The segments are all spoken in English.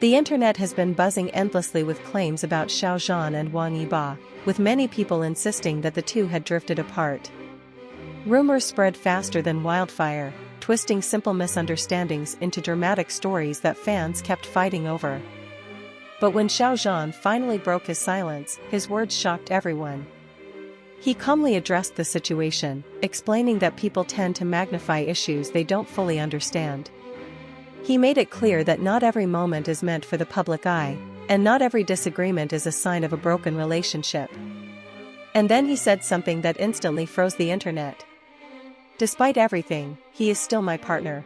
The internet has been buzzing endlessly with claims about Xiao Zhan and Wang Yibo, with many people insisting that the two had drifted apart. Rumors spread faster than wildfire, twisting simple misunderstandings into dramatic stories that fans kept fighting over. But when Xiao Zhan finally broke his silence, his words shocked everyone. He calmly addressed the situation, explaining that people tend to magnify issues they don't fully understand. He made it clear that not every moment is meant for the public eye, and not every disagreement is a sign of a broken relationship. And then he said something that instantly froze the internet. "Despite everything, he is still my partner."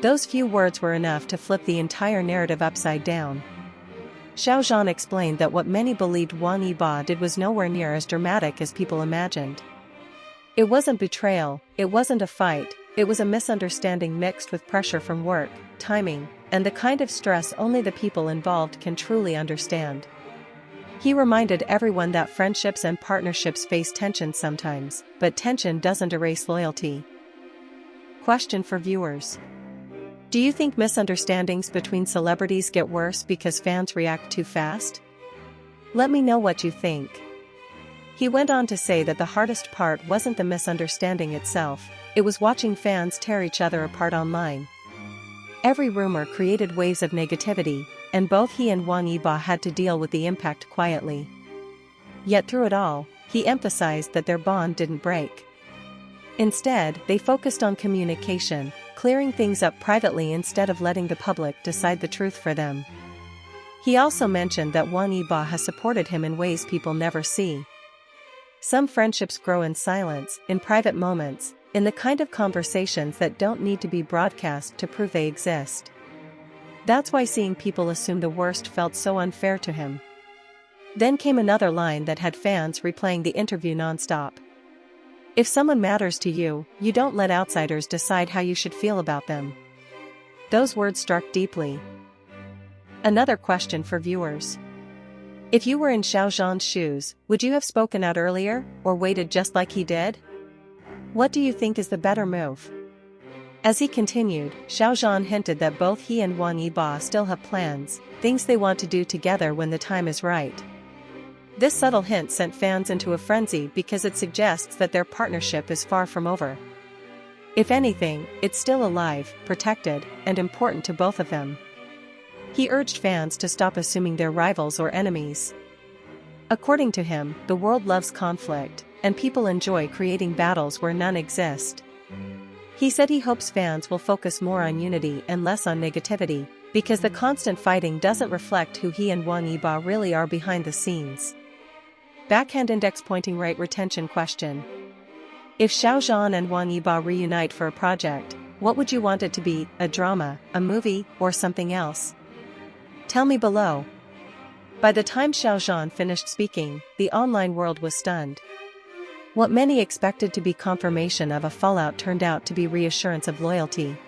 Those few words were enough to flip the entire narrative upside down. Xiao Zhan explained that what many believed Wang Yibo did was nowhere near as dramatic as people imagined. It wasn't betrayal, it wasn't a fight, it was a misunderstanding mixed with pressure from work, timing, and the kind of stress only the people involved can truly understand. He reminded everyone that friendships and partnerships face tension sometimes, but tension doesn't erase loyalty. Question for viewers. Do you think misunderstandings between celebrities get worse because fans react too fast? Let me know what you think. He went on to say that the hardest part wasn't the misunderstanding itself, it was watching fans tear each other apart online. Every rumor created waves of negativity, and both he and Wang Yibo had to deal with the impact quietly. Yet through it all, he emphasized that their bond didn't break. Instead, they focused on communication, clearing things up privately instead of letting the public decide the truth for them. He also mentioned that Wang Yibo has supported him in ways people never see. Some friendships grow in silence, in private moments, in the kind of conversations that don't need to be broadcast to prove they exist. That's why seeing people assume the worst felt so unfair to him. Then came another line that had fans replaying the interview nonstop. "If someone matters to you, you don't let outsiders decide how you should feel about them." Those words struck deeply. Another question for viewers. If you were in Xiao Zhan's shoes, would you have spoken out earlier, or waited just like he did? What do you think is the better move? As he continued, Xiao Zhan hinted that both he and Wang Yibo still have plans, things they want to do together when the time is right. This subtle hint sent fans into a frenzy because it suggests that their partnership is far from over. If anything, it's still alive, protected, and important to both of them. He urged fans to stop assuming they're rivals or enemies. According to him, the world loves conflict, and people enjoy creating battles where none exist. He said he hopes fans will focus more on unity and less on negativity, because the constant fighting doesn't reflect who he and Wang Yibo really are behind the scenes. Backhand index pointing right retention question. If Xiao Zhan and Wang Yibo reunite for a project, what would you want it to be, a drama, a movie, or something else? Tell me below. By the time Xiao Zhan finished speaking, the online world was stunned. What many expected to be confirmation of a fallout turned out to be reassurance of loyalty.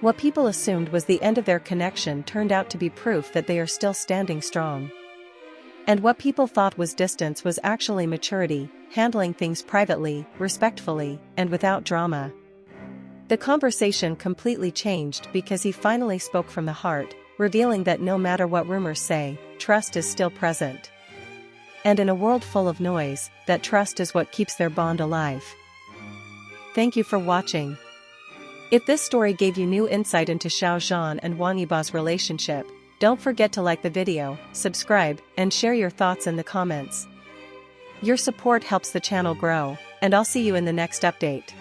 What people assumed was the end of their connection turned out to be proof that they are still standing strong. And what people thought was distance was actually maturity, handling things privately, respectfully, and without drama. The conversation completely changed because he finally spoke from the heart, revealing that no matter what rumors say, trust is still present. And in a world full of noise, that trust is what keeps their bond alive. Thank you for watching. If this story gave you new insight into Xiao Zhan and Wang Yibo's relationship, don't forget to like the video, subscribe, and share your thoughts in the comments. Your support helps the channel grow, and I'll see you in the next update.